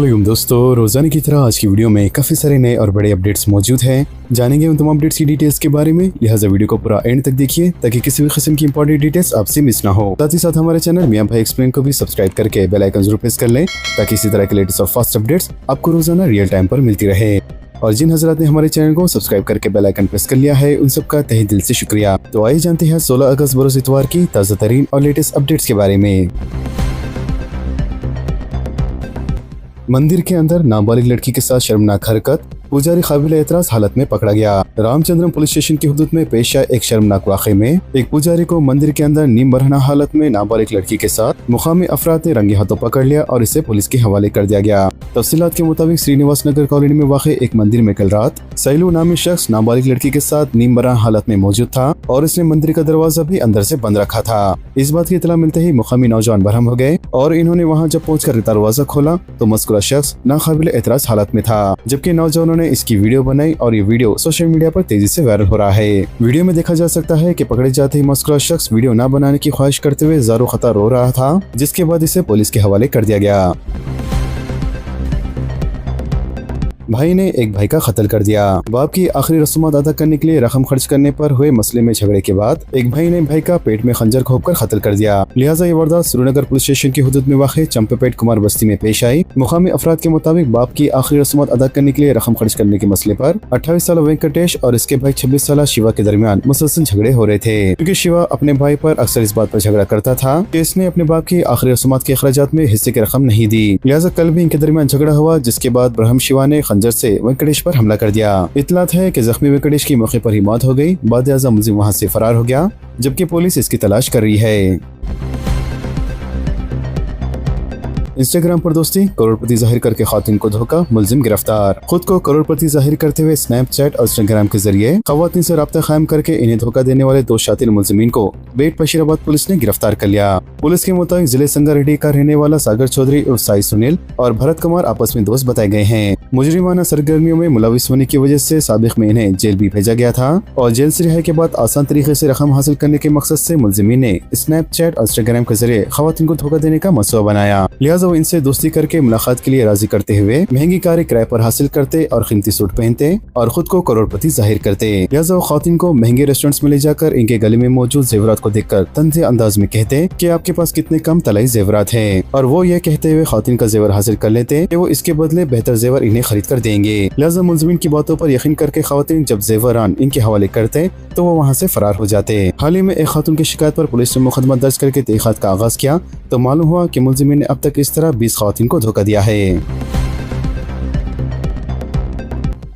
वालेकुम दोस्तों, रोजाना की तरह आज की वीडियो में काफी सारे नए और बड़े अपडेट्स मौजूद हैं। जानेंगे उन तमाम अपडेट्स की डिटेल्स के बारे में, लिहाजा वीडियो को पूरा एंड तक देखिए ताकि किसी भी किस्म की इंपॉर्टेंट डिटेल्स आपसे मिस ना हो। साथ ही साथ हमारे चैनल मियां भाई एक्सप्लेन को भी सब्सक्राइब करके बेल आइकन जरूर प्रेस कर लें ताकि इसी तरह के लेटेस्ट और फास्ट अपडेट्स आपको रोजाना रियल टाइम पर मिलती रहे। और जिन हजरात ने हमारे चैनल को सब्सक्राइब करके बेल आइकन प्रेस कर लिया है, उन सबका तहे दिल से शुक्रिया। तो आइए जानते हैं 16 अगस्त बरोज इतवार की ताज़ा तरीन और लेटेस्ट अपडेट्स के बारे में। मंदिर के अंदर नाबालिग लड़की के साथ शर्मनाक हरकत, पुजारी काबिल एतराज हालत में पकड़ा गया। रामचंद्रम पुलिस स्टेशन की हुदूद में पेश आए एक शर्मनाक वाक़े में एक पुजारी को मंदिर के अंदर नीम बरहना हालत में नाबालिग लड़की के साथ मुकामी अफराद ने रंगे हाथों पकड़ लिया और इसे पुलिस के हवाले कर दिया गया। तफसीलात के मुताबिक श्रीनिवास नगर कॉलोनी में वाक़े एक मंदिर में कल रात सैलू नामी शख्स नाबालिग लड़की के साथ नीम बरहना हालत में मौजूद था और इसने मंदिर का दरवाजा भी अंदर से बंद रखा था। इस बात की इतला मिलते ही मुकामी नौजवान बरहम हो गए और इन्होंने वहाँ जब पहुंचकर दरवाजा खोला तो मज़कूरा शख्स नाकाबिल एतराज हालत में था, जबकि नौजवानों ने इसकी वीडियो बनाई और ये वीडियो सोशल मीडिया पर तेजी से वायरल हो रहा है। वीडियो में देखा जा सकता है कि पकड़े जाते ही मज़कूरा शख्स वीडियो न बनाने की ख्वाहिश करते हुए ज़ारो खता रो रहा था, जिसके बाद इसे पुलिस के हवाले कर दिया गया। भाई ने एक भाई का कत्ल कर दिया। बाप की आखिरी रसूमात अदा करने के लिए रकम खर्च करने पर हुए मसले में झगड़े के बाद एक भाई ने भाई का पेट में खंजर घोंपकर कत्ल कर दिया। लिहाजा ये वारदात श्रीनगर पुलिस स्टेशन की हुदूद में वाक़े चंपेपेट कुमार बस्ती में पेश आई। मुकामी अफराद के मुताबिक बाप की आखिरी रसूमात अदा करने के लिए रकम खर्च करने के मसले पर 28 साल वेंकटेश और इसके भाई 26 साल शिवा के दरमियान मुसलसल झगड़े हो रहे थे, क्योंकि शिवा अपने भाई पर अक्सर इस बात पर झगड़ा करता था कि इसने अपने बाप की आखिरी रसूमात के अखराजात में हिस्से की रकम नहीं दी। लिहाजा कल भी इनके दरमियान झगड़ा हुआ, जिसके बाद ब्रह्म शिवा ने खंजर से वेंकटेश पर हमला कर दिया। इतलात है कि जख्मी वेंकटेश की मौके पर ही मौत हो गई। बाद आज़म मुलजिम वहां से फरार हो गया, जबकि पुलिस इसकी तलाश कर रही है। इंस्टाग्राम पर दोस्ती, करोड़पति जाहिर करके खातून को धोखा, मुलजिम गिरफ्तार। खुद को करोड़पति जाहिर करते हुए स्नैपचैट और इंस्टाग्राम के जरिए खवातीन से राब्ता कायम करके इन्हें धोखा देने वाले 2 शातिर मुलजिमीन को बेट बशीराबाद पुलिस ने गिरफ्तार कर लिया। पुलिस के मुताबिक जिले संगारेड्डी का रहने वाला सागर चौधरी और साई सुनील और भरत कुमार आपस में दोस्त बताए गए हैं। मुजरिमाना सरगर्मियों में मुलविस होने की वजह से साबिक में इन्हें जेल भी भेजा गया था और जेल से रिहाई के बाद आसान तरीके से रकम हासिल करने के मकसद से मुलजिमीन ने स्नैपचैट और इंस्टाग्राम के जरिए खवातीन को धोखा देने का मंसूबा बनाया। लिहाजा वो इनसे दोस्ती करके मुलाकात के लिए राजी करते हुए महंगी कारें किराए पर हासिल करते और कीमती सूट पहनते और खुद को करोड़पति जाहिर करते। लिहाजा वो खातून को महंगे रेस्टोरेंट्स में ले जाकर इनके गले में मौजूद जेवरात को देखकर तंज़े अंदाज में कहते कि आपके पास कितने कम तलाई जेवरात हैं, और वो ये कहते हुए खातून का जेवर हासिल कर लेते कि वो इसके बदले बेहतर जेवर इन्हें खरीद कर देंगे। लिहाजा मुलजिमीन की बातों पर यकीन करके खातून जब जेवरान इनके हवाले करते तो वो वहाँ से फरार हो जाते। हाल ही में एक खातून की शिकायत पर पुलिस ने मुकदमा दर्ज करके तहकीकात का आगाज किया तो मालूम हुआ कि मुलजिमीन ने अब तक इस तरह 20 खातून को धोखा दिया है।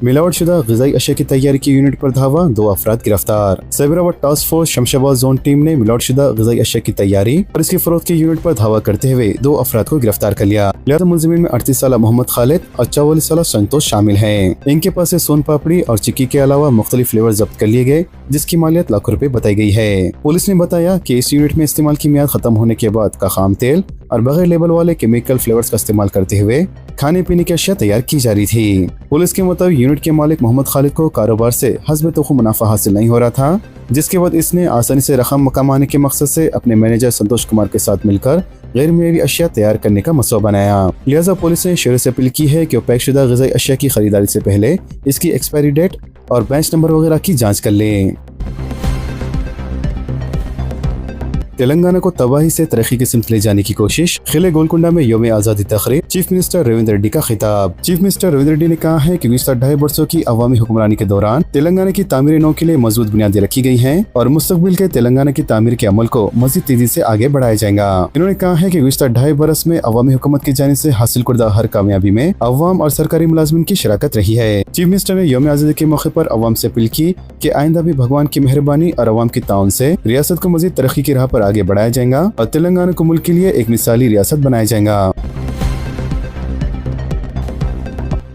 मिलावटशुदा ग़िज़ाई अशिया की तैयारी की यूनिट पर धावा, 2 अफराद गिरफ्तार। Cyberabad task force Shamshabad zone team ने मिलावटशुदा ग़िज़ाई अशिया की तैयारी और इसकी फरोख्त की यूनिट पर धावा करते हुए 2 अफराद को गिरफ्तार कर लिया। लिहाजा मुलजिमीन में 38 साल मोहम्मद खालिद और 44 साल संतोष शामिल हैं। इनके पास से सोन पापड़ी और चिक्की के अलावा मुख्तलिफ फ्लेवर जब्त कर लिए गए, जिसकी मालियत लाखों रुपए बताई गई है। पुलिस ने बताया कि इस यूनिट में इस्तेमाल की मियाद खत्म होने के बाद का खाम तेल और बगैर लेबल वाले केमिकल फ्लेवर्स का इस्तेमाल करते हुए खाने पीने की अशिया तैयार की जा रही थी। पुलिस के मुताबिक यूनिट के मालिक मोहम्मद खालिद को कारोबार से हस्ब तोखु मुनाफा हासिल नहीं हो रहा था, जिसके बाद इसने आसानी से रकम कमाने के मकसद से अपने मैनेजर संतोष कुमार के साथ मिलकर गैर मियारी अशिया तैयार करने का मंसूबा बनाया। लिहाजा पुलिस ने शहर से अपील की है कि वो पैकशुदा ग़िज़ाई अशिया की खरीदारी से पहले इसकी एक्सपायरी डेट और बैच नंबर वगैरह की जाँच कर लें। तेलंगाना को तबाही से तरक्की की सिमत ले जाने की कोशिश, खिले गोलकुंडा में यौम आज़ादी तकरीब, चीफ मिनिस्टर रेवंत रेड्डी का खिताब। चीफ मिनिस्टर रेवंत रेड्डी ने कहा है कि गुज़िश्ता 2.5 वर्षों की अवामी हुक्मरानी के दौरान तेलंगाना की तामीर नौ के लिए मजबूत बुनियादें रखी गई हैं और मुस्तकबिल के तेलंगाना की तामीर के अमल को मजीद तेजी से आगे बढ़ाया जाएगा। इन्होंने कहा है कि गुज़िश्ता 2.5 बरस में अवामी हुकूमत की जानिब से हासिल करदा हर कामयाबी में अवाम और सरकारी मुलाजमिन की शराकत रही है। चीफ मिनिस्टर ने यौम आज़ादी के मौके पर अवाम से अपील की कि आइंदा भी भगवान की मेहरबानी और अवाम की ताउन से रियासत को मजीद तरक्की की राह पर आगे बढ़ाया जाएगा और तेलंगाना को मुल्क के लिए एक मिसाली रियासत बनाया जाएगा।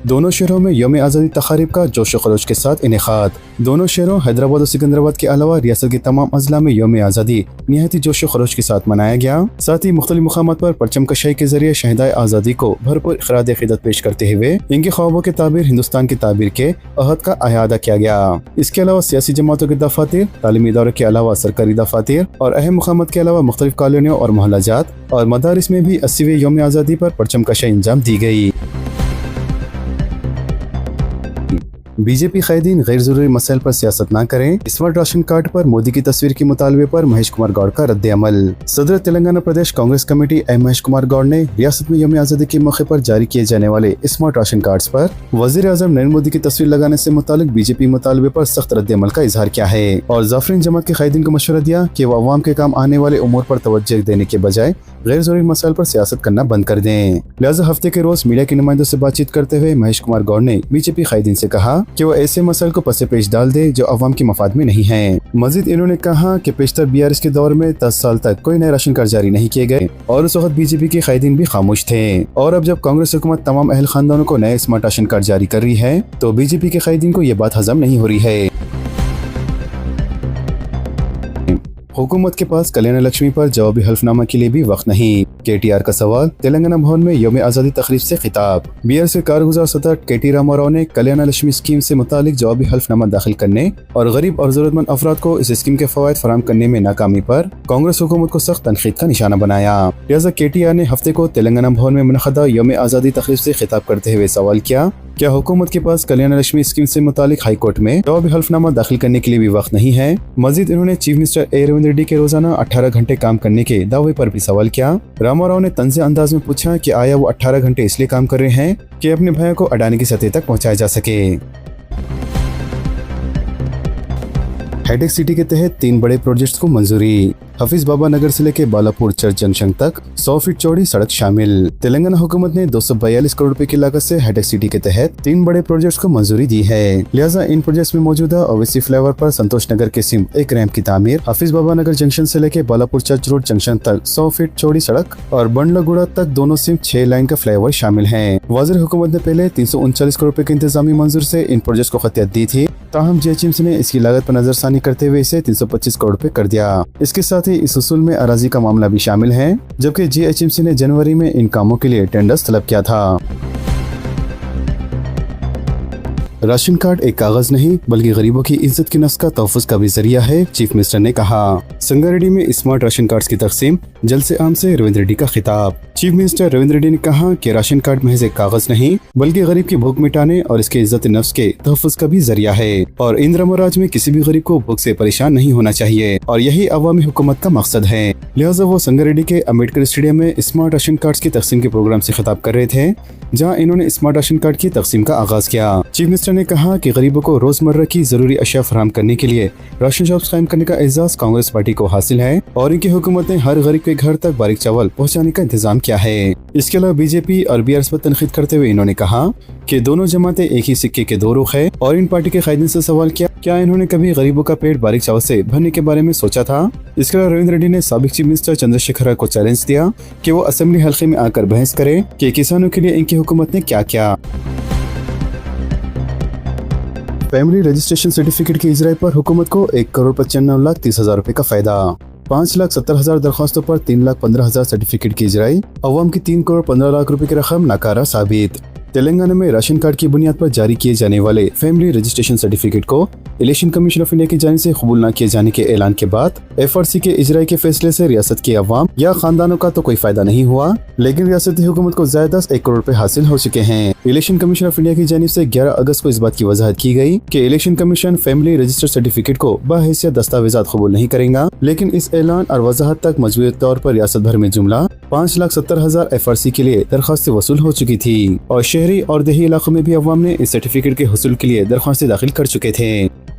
दोनों शहरों में यौम आज़ादी तक़रीब का जोश व खरोश के साथ इनेकाद। दोनों शहरों हैदराबाद और सिकंदराबाद के अलावा रियासत के तमाम अजला में यौम आज़ादी निहायती जोश व खरोश के साथ मनाया गया। साथ ही मुख्तलिफ मुकामात पर परचम कशाई के जरिए शहदाए आज़ादी को भरपूर इख़राद क़ीदत पेश करते हुए इनके ख्वाबों के ताबीर हिंदुस्तान की ताबीर के अहद का अहाता किया गया। इसके अलावा सियासी जमातों के दफातर, तालीमी इदारों के अलावा सरकारी दफातर और अहम मुकामात के अलावा मुख्तलिफ कॉलोनियों और मोहल्ला जात और मदारिस में भी 80वें यौम आज़ादी पर परचम कशाई अंजाम दी गई। बीजेपी कैदीन गैर जरूरी मसैल पर सियासत न करें, स्मार्ट राशन कार्ड पर मोदी की तस्वीर के मुतालबे पर महेश कुमार गौड़ का रद्द अमल। सदर तेलंगाना प्रदेश कांग्रेस कमेटी महेश कुमार गौड़ ने रियासत में यौम आज़ादी के मौके पर जारी किए जाने वाले स्मार्ट राशन कार्ड पर वजीर आजम नरेंद्र मोदी की तस्वीर लगाने से मुतालिक बीजेपी मुतालबे पर सख्त रद्द अमल का इजहार किया है और जाफरीन जमात के कैदीन को मशवरा दिया कि वो अवाम के काम आने वाले उमूर पर तवज्जो देने के बजाय गैर जरूरी मसाइल पर सियासत करना बंद कर दें। लिहाजा हफ्ते के रोज मीडिया के नुमाइंदों से बातचीत करते हुए महेश कुमार गौड़ ने बीजेपी कैदीन से कहा कि वो ऐसे मसाइल को पसे पेश डाल दे जो अवाम के मफाद में नहीं है। मजीद इन्होंने कहा कि पेशतर BRS के दौर में 10 साल तक कोई नए राशन कार्ड जारी नहीं किए गए और उस वक्त बीजेपी के कैदीन भी खामोश थे और अब जब कांग्रेस हुकूमत तमाम अहल खानदानों को नए स्मार्ट राशन कार्ड जारी कर रही है तो बीजेपी के कैदीन को ये बात हजम नहीं हो रही है। हुकूमत के पास कल्याण लक्ष्मी पर जवाबी हल्फनामा के लिए भी वक्त नहीं। KTR का सवाल। तेलंगाना भवन में यौम आज़ादी तकरीब से खिताब। BRS के कारगुजार सदर KT रामाराव ने कल्याण लक्ष्मी स्कीम से मुतालिक जवाबी हल्फनामा दाखिल करने और गरीब और जरूरतमंद अफराद को इस स्कीम के फवायद फराहम करने में नाकामी पर कांग्रेस हुकूमत को सख्त तनकीद का निशाना बनाया। लिहाजा KTR ने हफ्ते को तेलंगाना भवन में मुनक़दा यौम आज़ादी तकरीब से खिताब करते हुए सवाल किया, क्या हुकूमत के पास कल्याण लक्ष्मी स्कीम से मुतालिक हाई कोर्ट में जवाबी हल्फनामा दाखिल करने के लिए भी वक्त नहीं है। मजीद इन्होंने चीफ मिनिस्टर रविंद्र रेड्डी के रोजाना 18 घंटे काम करने के दावे पर भी सवाल किया। रामाराव ने तंज़े अंदाज में पूछा कि आया वो 18 घंटे इसलिए काम कर रहे हैं कि अपने भाइयों को अडानी की सतह तक पहुंचाया जा सके। हेडेक सिटी के तहत 3 बड़े प्रोजेक्ट्स को मंजूरी। हफीज बाबा नगर से लेकर बालापुर चर्च जंक्शन तक 100 फीट चौड़ी सड़क शामिल। तेलंगाना हुकूमत ने 242 करोड़ रुपए की लागत से हेडेक सिटी के तहत 3 बड़े प्रोजेक्ट्स को मंजूरी दी है। लिहाजा इन प्रोजेक्ट्स में मौजूदा ओवैसी फ्लाईओवर पर संतोष नगर के सिम एक रैंप की तामीर, हफीज बाबा नगर जंक्शन से लेकर बालापुर चर्च रोड जंक्शन तक 100 फीट चौड़ी सड़क और बंडलागुड़ा तक दोनों सिम 6 लाइन का फ्लाईओवर शामिल है। वज़ीर हुकूमत ने पहले 339 करोड़ रुपए के इंतजामी मंजूर से इन प्रोजेक्ट को खतियत दी थी, ताहम GHMC ने इसकी लागत पर नजरसानी करते हुए इसे 325 करोड़ रुपए कर दिया। इसके साथ ही इस उसूल में अराजी का मामला भी शामिल है, जबकि GHMC ने जनवरी में इन कामों के लिए टेंडर्स तलब किया था। राशन कार्ड एक कागज नहीं बल्कि गरीबों की इज्जत की नस्ल का तहफ़्फ़ुज़ का भी जरिया है, चीफ मिनिस्टर ने कहा। संगारेड्डी में स्मार्ट राशन कार्ड्स की तकसीम, जलसे आम से रविंद्र रेड्डी का खिताब। चीफ मिनिस्टर रविंद्र रेड्डी ने कहा कि राशन कार्ड महज एक कागज नहीं बल्कि गरीब की भूख मिटाने और इसके इज्जत नफ्स के तहफ़्फ़ुज़ का भी जरिया है और इंदिरा राज में किसी भी गरीब को भूख से परेशान नहीं होना चाहिए और यही अवामी हुकूमत का मकसद है। लिहाजा वो संगारेड्डी के अम्बेडकर स्टेडियम में स्मार्ट राशन कार्ड की तकसीम के प्रोग्राम से खिताब कर रहे थे, जहाँ इन्होंने स्मार्ट राशन कार्ड की तकसीम का आगाज किया। चीफ मिनिस्टर ने कहा कि गरीबों को रोजमर्रा की जरूरी अशिया फराहम करने के लिए राशन शॉप्स कायम करने का एजाज कांग्रेस पार्टी को हासिल है और इनकी हुकूमत ने हर गरीब के घर तक बारीक चावल पहुंचाने का इंतजाम किया है। इसके अलावा बीजेपी और BRS पर तनकीद करते हुए इन्होंने कहा कि दोनों जमातें एक ही सिक्के के 2 रुख है और इन पार्टी के कायदीन से सवाल किया, क्या इन्होंने कभी गरीबों का पेट बारीक चावल से भरने के बारे में सोचा था। इसके अलावा रविंद्र रेड्डी ने साबिक चीफ मिनिस्टर चंद्रशेखर को चैलेंज दिया कि वो असेंबली हल्के में आकर बहस करे कि किसानों के लिए इनकी हुकूमत ने क्या किया। फैमिली रजिस्ट्रेशन सर्टिफिकेट की इजराई पर हुकूमत को 1,95,30,000 रुपए का फायदा। 5,70,000 दरख्वास्तों पर 3,15,000 सर्टिफिकेट की इजराई, अवाम की 3,15,00,000 रुपए की रकम नाकारा साबित। तेलंगाना में राशन कार्ड की बुनियाद पर जारी किए जाने वाले फैमिली रजिस्ट्रेशन सर्टिफिकेट को इलेक्शन कमीशन ऑफ इंडिया की जानिब से कबूल न किए जाने के ऐलान के बाद FRC के इजराई के फैसले से रियासत के अवाम या खानदानों का तो कोई फायदा नहीं हुआ, लेकिन रियासती हुकूमत को ज़्यादा 1 करोड़ रुपए हासिल हो चुके हैं। इलेक्शन कमीशन ऑफ इंडिया की जानिब से 11 अगस्त को इस बात की वजाहत की गई कि election commission family registered certificate को बहैसियत दस्तावेजात कबूल नहीं करेगा, लेकिन इस ऐलान और वजाहत तक मजबूत तौर पर रियासत भर में जुमला 5,70,000 FRC के लिए दरख्वास्तें वसूल हो चुकी थी और शहरी और देही इलाकों में भी अवाम ने इस सर्टिफिकेट के हुसूल के लिए दरख्वास्तें दाखिल कर चुके थे।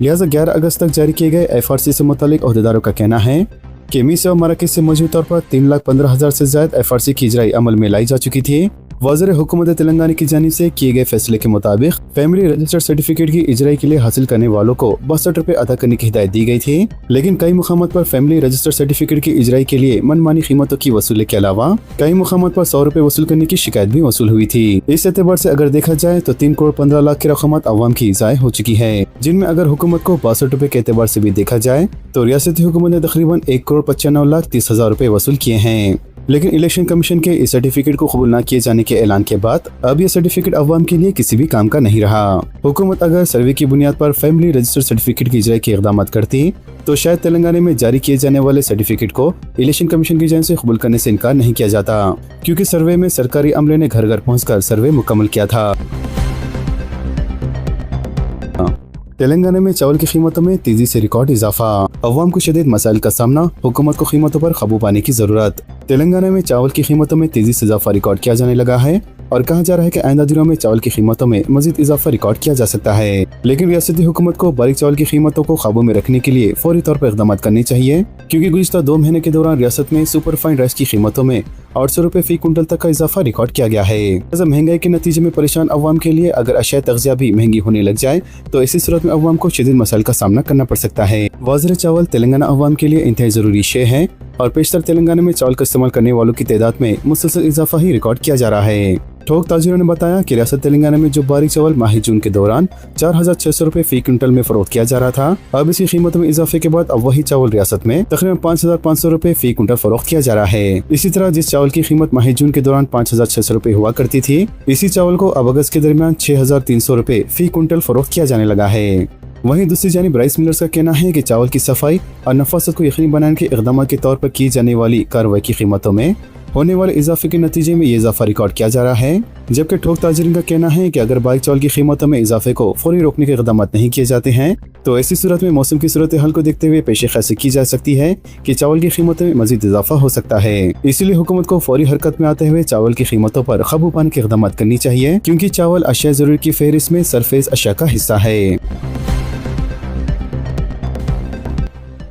लिहाजा 11 अगस्त तक जारी किए गए FRC से मुतालिक अहदेदारों का कहना है कि मीसा और मराकज से मौजूद तौर पर 3,15,000 से ज्यादा FRC की इजराई अमल में लाई जा चुकी थी। वज़ीर हुकूमत तेलंगाना की जानिब से किए गए फैसले के मुताबिक फैमिली रजिस्टर्ड सर्टिफिकेट की इजराई के लिए हासिल करने वालों को 62 रुपए अदा करने की हिदायत दी गई थी, लेकिन कई मुकामात पर फैमिली रजिस्टर्ड सर्टिफिकेट की इजराई के लिए मनमानी कीमतों की वसूली के अलावा कई मुकामात पर 100 रुपए वसूल करने की शिकायत भी वसूल हुई थी। इस एतबार से अगर देखा जाए तो 3,15,00,000 की रकमात अवाम की ज़ाय हो चुकी है, जिनमें अगर हुकूमत को 62 रुपए के एतबार से भी देखा जाए तो रियासती हुकूमत ने तकरीबन 1,95,30,000 रुपए वसूल किए हैं। लेकिन इलेक्शन कमीशन के इस सर्टिफिकेट को कबूल न किए जाने के ऐलान के बाद अब यह सर्टिफिकेट अवाम के लिए किसी भी काम का नहीं रहा। हुकूमत अगर सर्वे की बुनियाद पर फैमिली रजिस्टर्ड सर्टिफिकेट की इजराई के इक़दाम करती तो शायद तेलंगाना में जारी किए जाने वाले सर्टिफिकेट को इलेक्शन कमीशन की जानिब से कबूल करने से इनकार नहीं किया जाता, क्योंकि सर्वे में सरकारी अमले ने घर घर पहुँच कर सर्वे मुकम्मल किया था। तेलंगाना में चावल की कीमतों में तेजी से रिकॉर्ड इजाफा। अवाम को शदीद मसाइल का सामना, हुकूमत को कीमतों पर काबू पाने की जरूरत। तेलंगाना में चावल की कीमतों में तेजी से इजाफा रिकॉर्ड किया जाने लगा है और कहा जा रहा है कि आइंदा दिनों में चावल की कीमतों में मजीद इजाफा रिकॉर्ड किया जा सकता है। लेकिन रियासती हुकूमत को बारीक चावल की कीमतों को काबू में रखने के लिए फौरी तौर पर इकदाम करने चाहिए, क्योंकि गुज़िश्ता 2 महीने के दौरान रियासत में सुपर फाइन राइस की कीमतों में 800 रुपए फी कुंटल तक का इजाफा रिकॉर्ड किया गया है। महंगाई के नतीजे में परेशान अवाम के लिए अगर अशिया तग़ज़िया भी महंगी होने लग जाए तो ऐसी सूरत में अवाम को शदीद मसाइल का सामना करना पड़ सकता है। वाज़ेह चावल तेलंगाना अवाम के लिए इंतहाई जरूरी शे है और पेशतर तेलंगाना में चावल का इस्तेमाल करने वालों की तादाद में मुसलसल इजाफा ही रिकॉर्ड किया जा रहा है। थोक ताजिरों ने बताया कि रियासत तेलंगाना में जो बारीक चावल माह जून के दौरान 4600 रुपए फी क्विंटल में फरोख्त किया जा रहा था, अब इसी कीमतों में इजाफे के बाद अब वही चावल रियासत में तकरीबन 5500 रुपए फी क्विंटल फरोख्त किया जा रहा है। इसी तरह जिस चावल की कीमत माह जून के दौरान 5600 रुपए हुआ करती थी, इसी चावल को अब अगस्त के दरमियान 6300 रुपए फी क्विंटल फरोख्त किया जाने लगा है। वहीं दूसरी जानिब राइस मिलर्स का कहना है कि चावल की सफाई और नफासत को यकीनी बनाने के इक़दाम के तौर पर की जाने वाली कार्रवाई की कीमतों में होने वाले इजाफे के नतीजे में ये इजाफा रिकॉर्ड किया जा रहा है। जबकि ठोक ताजिरीन का कहना है कि अगर बारीक चावल की कीमतों में इजाफे को फौरी रोकने के इक़दाम नहीं किए जाते हैं तो ऐसी सूरत में मौसम की सूरत हाल को देखते हुए पेश ख़यासी की जा सकती है कि चावल की कीमतों में मजीद इजाफा हो सकता है। इसीलिए हुकूमत को फौरी हरकत में आते हुए चावल की कीमतों पर काबू पाने के इक़दाम करनी चाहिए, क्योंकि चावल अशिया ज़रूरी की फहरिस्त में सरफेस अशिया का हिस्सा है।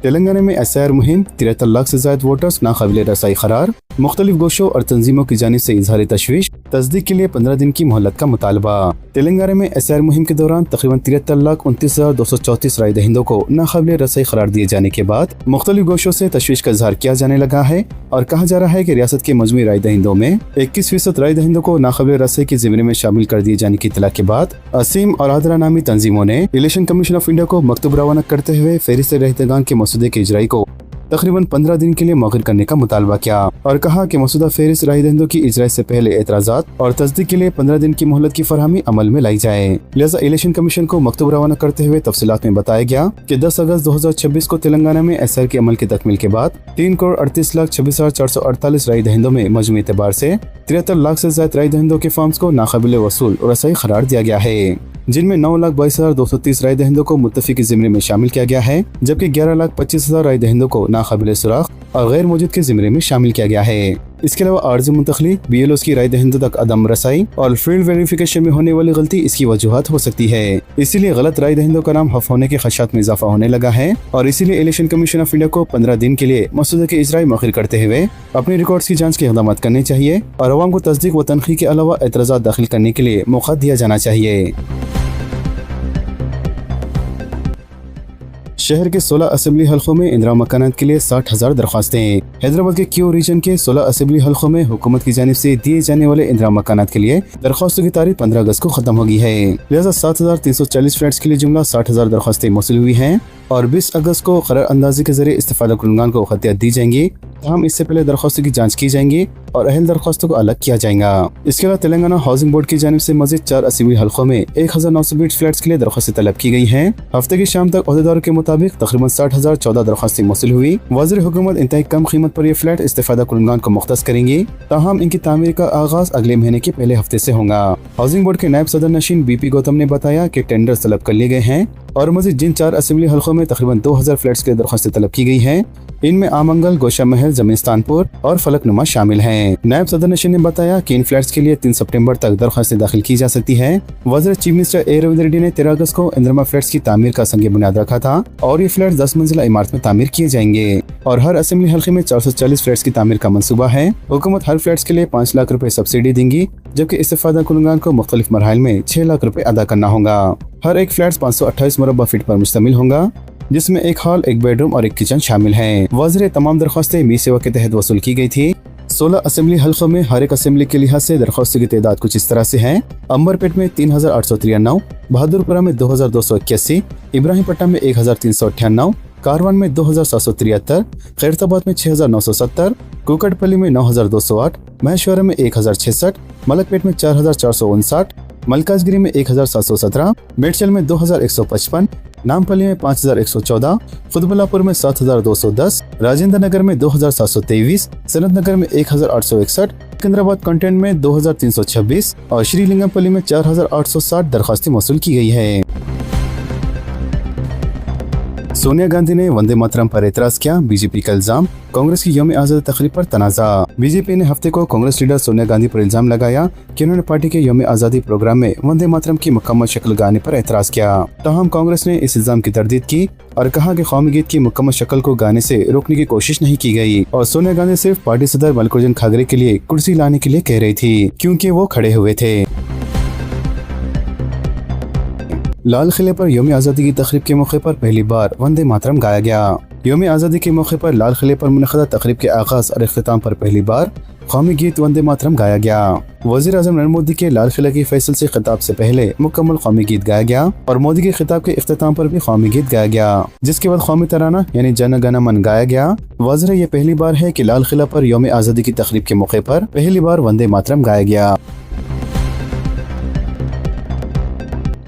तेलंगाना में SIR मुहिम 73 लाख से ज्यादा वोटर्स नाकाबिले रसाई करार। मुख्तलिफ गोशों और तंजीमों की जानिब से इजहार तशवीश, तस्दीक के लिए 15 दिन की मोहलत का मुतालबा। तेलंगाना में SIR मुहिम के दौरान तकरीबन 73,29,234 राय दहिंदों को नाकाबिले रसाई करार दिए जाने के बाद मुख्तलिफ गोशों से तशवीश का इजहार किया जाने लगा है और कहा जा रहा है कि रियासत के मजमूई राय दहिंदों में 21% राय दहिंदों को नाकाबिले रसाई के ज़िम्मे में शामिल कर दिए जाने की इत्तला के बाद असीम और आदरा नामी तंजीमों ने इलेक्शन कमीशन ऑफ इंडिया को मकतूब रवाना करते हुए फहरिस्त रहतगान के मसूदे के इजराई को तकरीबन 15 दिन के लिए मौखर करने का मुतालबा किया और कहा कि मसूदा फहरिस्त राय दहिंदों की इजराई से पहले एतराज़ात और तस्दीक के लिए 15 दिन की मोहलत की फरहमी अमल में लाई जाए। लिहाजा इलेक्शन कमीशन को मकतूब रवाना करते हुए तफसीलात में बताया गया कि 10 अगस्त 2026 को तेलंगाना में SIR के अमल की तकमील के बाद 3,38,26,448 राय दहिंदों में मजमूई एतबार से 73 लाख से ज्यादा राय दहिंदों के फॉर्म्स को नाकाबिले वसूल और रसाई करार दिया गया है, जिनमें 9,22,230 राय दहिंदों को मुत्तफिक ज़िम्मे में शामिल किया गया है, जबकि 11,25,000 राय दहिंदों को नाकाबिले सुराख और गैर मौजूद के ज़िम्मे में शामिल किया गया है। इसके अलावा आर्जी मुंतकली, BLOs की राय दहिंदों तक अदम रसाई और फील्ड वेरिफिकेशन में होने वाली गलती इसकी वजूहत हो सकती है। इसीलिए गलत राय दहिंदों का नाम हफ होने के खदशात में इजाफा होने लगा है और इसीलिए इलेक्शन कमीशन ऑफ इंडिया को 15 दिन के लिए मसूदे के इजराई मौखर करते हुए अपने रिकॉर्ड्स की जांच के इक़दाम करने चाहिए और अवाम को तस्दीक व तनखी के अलावा एतराज़ात दाखिल करने के लिए मौका दिया जाना चाहिए। शहर के 16 असेंबली हल्कों में इंदिरा मकानात के लिए 60,000 दरख्वास्तें। हैदराबाद के क्यू रीजन के 16 असेंबली हल्कों में हुकूमत की जानिब से दिए जाने वाले इंदिरा मकानात के लिए दरख्वास्तों की तारीख 15 अगस्त को खत्म हो गई है। लिहाजा 7,340 फ्लैट्स के लिए जुमला 60,000 दरख्वास्तें मौसूल हुई हैं और 20 अगस्त को क़रार अंदाजी के जरिए इस्तिफ़ादा कुनगान को खतियात दी जाएंगी। हम इससे पहले दरख्वास्तों की जांच की जाएंगी और अहल दरख्वास्तों को अलग किया जाएगा। इसके अलावा तेलंगाना हाउसिंग बोर्ड की जानिब से मज़ीद 4 असेंबली हल्कों में 1920 फ्लैट्स के लिए दरख्वास्तें तलब की गई हैं। हफ्ते की शाम तक अहदेदारों के मुताबिक तकरीबन 60,014 दरख्वास्तें मौसूल हुई। वज़ीर हुकूमत इंतहाई कम कीमत पर ये फ्लैट इस्तिफ़ादा कुनगान को मुख्तस करेंगी, ताहम इनकी तामीर का आगाज अगले महीने के पहले हफ्ते से होगा। हाउसिंग बोर्ड के नायब सदर नशीन BP गौतम ने बताया कि टेंडर तलब कर लिए गए हैं और मज़ीद जिन 4 असेंबली हल्कों में तकरीबन 2000 फ्लैट्स के दरख्वास्तें तलब की गई हैं, इनमें आमंगल, गोशा महल, जमीस्तानपुर और फलकनुमा शामिल हैं। नायब सदर नशीन ने बताया कि इन फ्लैट्स के लिए 3 सितंबर तक दरख्वास्तें दाखिल की जा सकती है। वज़ीर chief minister A Ravindra Reddy ने 13 अगस्त को इंदिरा फ्लैट्स की तामीर का संग बुनियाद रखा था और ये फ्लैट्स 10 मंजिला इमारत में तामीर किए जाएंगे और हर असेंबली हल्के में 440 फ्लैट्स की तामीर का मंसूबा है। हुकूमत हर फ्लैट्स के लिए 5 लाख रुपए सब्सिडी देंगी, जबकि इस्तिफ़ादा कुनगान को मुख्तलिफ मरहल में 6 लाख रुपए अदा करना होगा। हर एक फ्लैट्स 528 मुरब्बा फीट पर मुश्तमिल होगा, जिसमें एक हॉल, एक बेडरूम और एक किचन शामिल हैं। वज़ीर तमाम दरख्वास्तें मी सेवा के तहत वसूल की गई थी। 16 असेंबली हल्कों में हर एक असेंबली के लिहाज से दरख्वास्तों की तादाद कुछ इस तरह से है। अंबरपेट में 3893, बहादुरपुरा में 2281, इब्राहिमपट्टा में 1398, कारवान में 2773, खैरताबाद में 6970, कुकटपल्ली में 9208, महेश्वरा में 1066, मलकपेट में 4459, मलकाजगिरी में 1717, मेडचल में 2155, नामपल्ली में 5114, खुदबुल्लापुर में 7210, राजेंद्र नगर में 2723, सनत नगर में 1861, सिकंदराबाद कंटेंट में 2326 और श्रीलिंगमपल्ली में 4860 दरख्वास्तें मौसूल की गई है। सोनिया गांधी ने वंदे मातरम पर एतराज किया, बीजेपी का इल्जाम। कांग्रेस की यौम आज़ादी तकरीब पर तनाज़ा। बीजेपी ने हफ्ते को कांग्रेस लीडर सोनिया गांधी पर इल्जाम लगाया कि उन्होंने पार्टी के यौम आज़ादी प्रोग्राम में वंदे मातरम की मुकम्मल शक्ल गाने पर एतराज किया। ताहम कांग्रेस ने इस इल्जाम की तरदीद की और कहा कि कौमी गीत की मुकम्मल शक्ल को गाने से रोकने की कोशिश नहीं की गई और सोनिया गांधी सिर्फ पार्टी सदर मल्लिकार्जुन खड़गे के लिए कुर्सी लाने के लिए कह रही थी, क्योंकि वो खड़े हुए थे। लाल किले पर यौम आज़ादी की तकरीब के मौके पर पहली बार वंदे मातरम गाया गया। यौम आज़ादी के मौके पर लाल किले पर मुनक़दा तकरीब के आगाज और इख्तिताम पर पहली बार कौमी गीत वंदे मातरम गाया गया। वज़ीर आज़म नरेंद्र मोदी के लाल किले की फैसल से खिताब से पहले मुकम्मल कौमी गीत गाया गया और मोदी के खिताब के इख्तिताम पर भी कौमी गीत गाया गया, जिसके बाद कौमी तराना यानी जन गण मन गाया गया। वाज़ेह ये पहली बार है कि लाल किला पर यौम आज़ादी की तकरीब के मौके पर पहली बार वंदे मातरम गाया गया।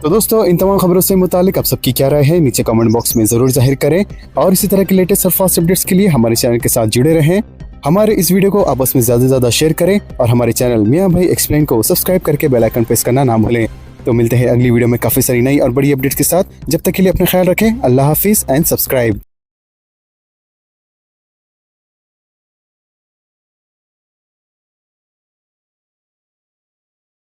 तो दोस्तों, इन तमाम खबरों से मुतालिक आप सबकी क्या राय है नीचे कमेंट बॉक्स में जरूर जाहिर करें और इसी तरह के लेटेस्ट और फास्ट अपडेट्स के लिए हमारे चैनल के साथ जुड़े रहें। हमारे इस वीडियो को आपस में ज्यादा से ज्यादा शेयर करें और हमारे चैनल मियां भाई एक्सप्लेन को सब्सक्राइब करके बेल आइकन प्रेस करना ना भूलें। तो मिलते हैं अगली वीडियो में काफी सारी नई और बड़ी अपडेट्स के साथ। जब तक के लिए अपना ख्याल रखें। अल्लाह हाफिज एंड सब्सक्राइब।